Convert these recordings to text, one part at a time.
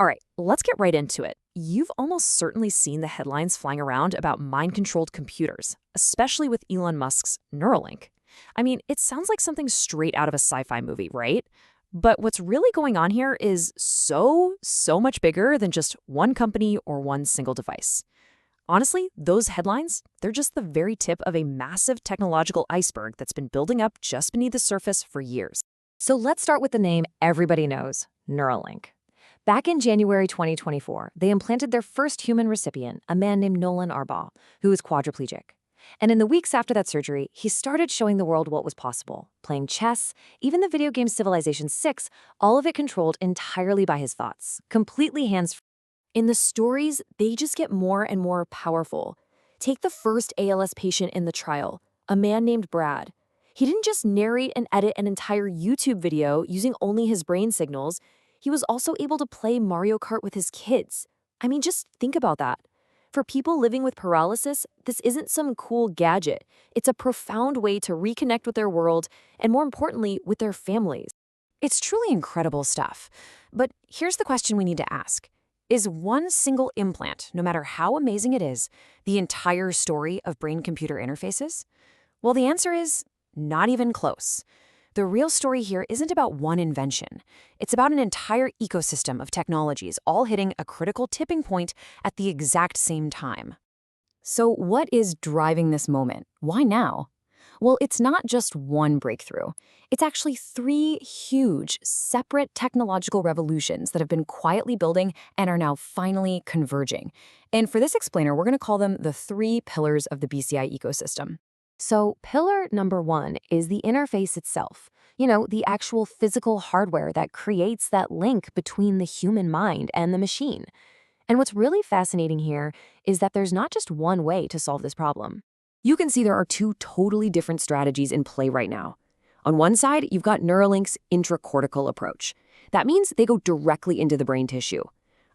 All right, let's get right into it. You've almost certainly seen the headlines flying around about mind-controlled computers, especially with Elon Musk's Neuralink. I mean, it sounds like something straight out of a sci-fi movie, right? But what's really going on here is so much bigger than just one company or one single device. Honestly, those headlines, they're just the very tip of a massive technological iceberg that's been building up just beneath the surface for years. So let's start with the name everybody knows, Neuralink. Back in January 2024, they implanted their first human recipient, a man named Nolan Arbaugh, who was quadriplegic. And in the weeks after that surgery, he started showing the world what was possible, playing chess, even the video game Civilization VI, all of it controlled entirely by his thoughts, completely hands-free. In the stories, they just get more and more powerful. Take the first ALS patient in the trial, a man named Brad. He didn't just narrate and edit an entire YouTube video using only his brain signals. He was also able to play Mario Kart with his kids. I mean, just think about that. For people living with paralysis, this isn't some cool gadget. It's a profound way to reconnect with their world and, more importantly, with their families. It's truly incredible stuff. But here's the question we need to ask. Is one single implant, no matter how amazing it is, the entire story of brain-computer interfaces? Well, the answer is not even close. The real story here isn't about one invention. It's about an entire ecosystem of technologies all hitting a critical tipping point at the exact same time. So what is driving this moment? Why now? Well, it's not just one breakthrough. It's actually three huge, separate technological revolutions that have been quietly building and are now finally converging. And for this explainer, we're going to call them the three pillars of the BCI ecosystem. So pillar number one is the interface itself. The actual physical hardware that creates that link between the human mind and the machine. And what's really fascinating here is that there's not just one way to solve this problem. You can see there are two totally different strategies in play right now. On one side, you've got Neuralink's intracortical approach. That means they go directly into the brain tissue.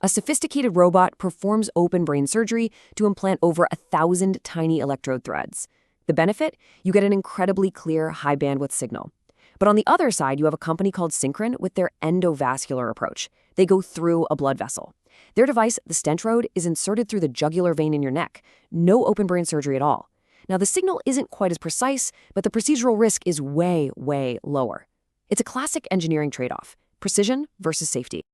A sophisticated robot performs open brain surgery to implant over 1,000 tiny electrode threads. The benefit? You get an incredibly clear, high-bandwidth signal. But on the other side, you have a company called Synchron with their endovascular approach. They go through a blood vessel. Their device, the Stentrode, is inserted through the jugular vein in your neck. No open brain surgery at all. Now, the signal isn't quite as precise, but the procedural risk is way lower. It's a classic engineering trade-off, precision versus safety.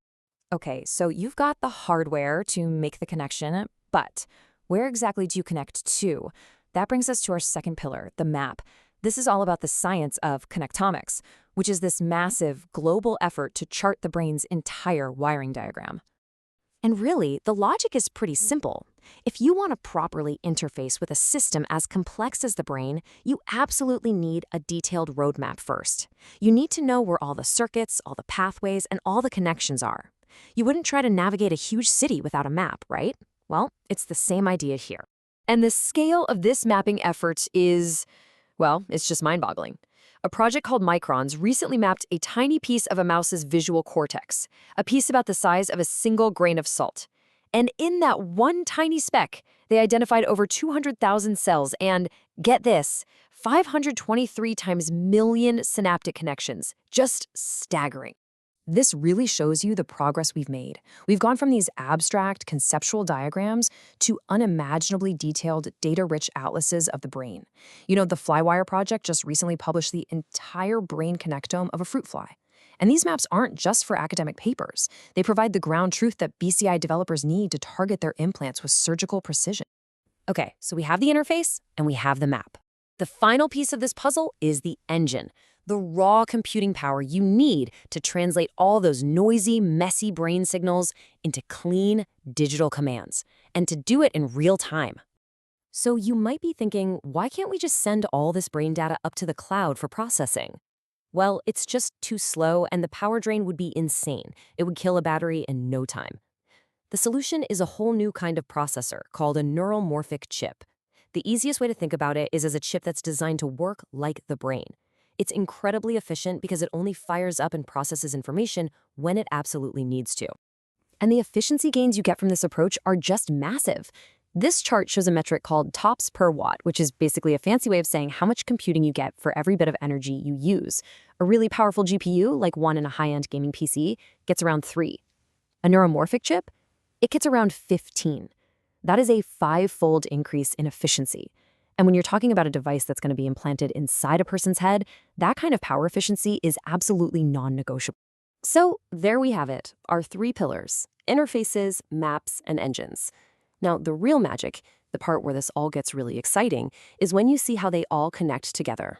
Okay, so you've got the hardware to make the connection, but where exactly do you connect to? That brings us to our second pillar, the map. This is all about the science of connectomics, which is this massive global effort to chart the brain's entire wiring diagram. And really, the logic is pretty simple. If you want to properly interface with a system as complex as the brain, you absolutely need a detailed roadmap first. You need to know where all the circuits, all the pathways, and all the connections are. You wouldn't try to navigate a huge city without a map, right? Well, it's the same idea here. And the scale of this mapping effort is, well, it's just mind-boggling. A project called Microns recently mapped a tiny piece of a mouse's visual cortex, a piece about the size of a single grain of salt. And in that one tiny speck, they identified over 200,000 cells and, get this, 523 times million synaptic connections. Just staggering. This really shows you the progress we've made. We've gone from these abstract, conceptual diagrams to unimaginably detailed, data-rich atlases of the brain. The Flywire project just recently published the entire brain connectome of a fruit fly. And these maps aren't just for academic papers. They provide the ground truth that BCI developers need to target their implants with surgical precision. Okay, so we have the interface and we have the map. The final piece of this puzzle is the engine. The raw computing power you need to translate all those noisy, messy brain signals into clean, digital commands, and to do it in real time. So you might be thinking, why can't we just send all this brain data up to the cloud for processing? Well, it's just too slow, and the power drain would be insane. It would kill a battery in no time. The solution is a whole new kind of processor called a neuromorphic chip. The easiest way to think about it is as a chip that's designed to work like the brain. It's incredibly efficient because it only fires up and processes information when it absolutely needs to. And the efficiency gains you get from this approach are just massive. This chart shows a metric called TOPS per watt, which is basically a fancy way of saying how much computing you get for every bit of energy you use. A really powerful GPU, like one in a high-end gaming PC, gets around 3. A neuromorphic chip? It gets around 15. That is a 5-fold increase in efficiency. And when you're talking about a device that's going to be implanted inside a person's head, that kind of power efficiency is absolutely non-negotiable. So there we have it, our 3 pillars: interfaces, maps, and engines. Now, the real magic, the part where this all gets really exciting, is when you see how they all connect together.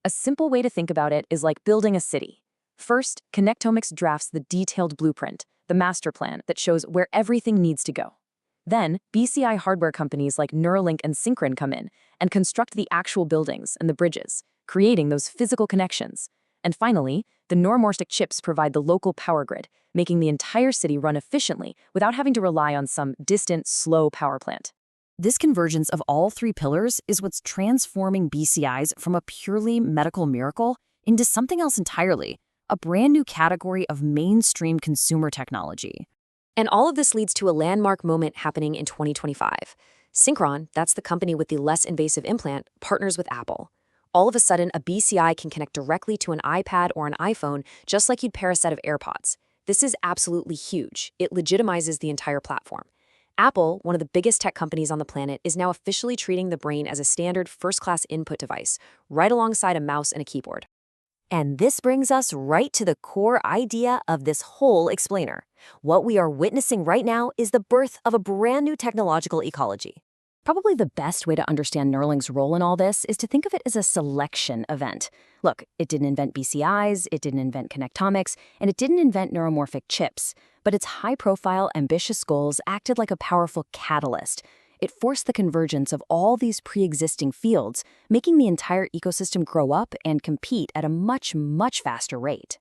A simple way to think about it is like building a city. First, connectomics drafts the detailed blueprint, the master plan that shows where everything needs to go. Then, BCI hardware companies like Neuralink and Synchron come in and construct the actual buildings and the bridges, creating those physical connections. And finally, the neuromorphic chips provide the local power grid, making the entire city run efficiently without having to rely on some distant, slow power plant. This convergence of all 3 pillars is what's transforming BCIs from a purely medical miracle into something else entirely, a brand new category of mainstream consumer technology. And all of this leads to a landmark moment happening in 2025. Synchron, that's the company with the less invasive implant, partners with Apple. All of a sudden, a BCI can connect directly to an iPad or an iPhone, just like you'd pair a set of AirPods. This is absolutely huge. It legitimizes the entire platform. Apple, one of the biggest tech companies on the planet, is now officially treating the brain as a standard first-class input device, right alongside a mouse and a keyboard. And this brings us right to the core idea of this whole explainer. What we are witnessing right now is the birth of a brand new technological ecology. Probably the best way to understand Neuralink's role in all this is to think of it as a selection event. Look, it didn't invent BCIs, it didn't invent connectomics, and it didn't invent neuromorphic chips, but its high-profile, ambitious goals acted like a powerful catalyst. It forced the convergence of all these pre-existing fields, making the entire ecosystem grow up and compete at a much, much faster rate.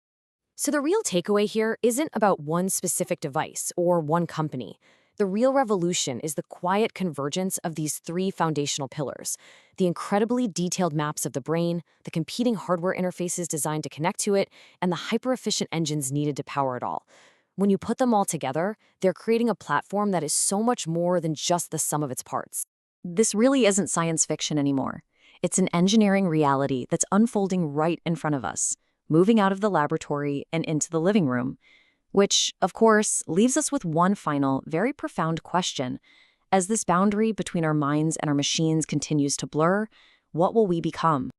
So the real takeaway here isn't about one specific device or one company. The real revolution is the quiet convergence of these 3 foundational pillars: the incredibly detailed maps of the brain, the competing hardware interfaces designed to connect to it, and the hyper-efficient engines needed to power it all. When you put them all together, they're creating a platform that is so much more than just the sum of its parts. This really isn't science fiction anymore. It's an engineering reality that's unfolding right in front of us, moving out of the laboratory and into the living room. Which, of course, leaves us with one final, very profound question. As this boundary between our minds and our machines continues to blur, what will we become?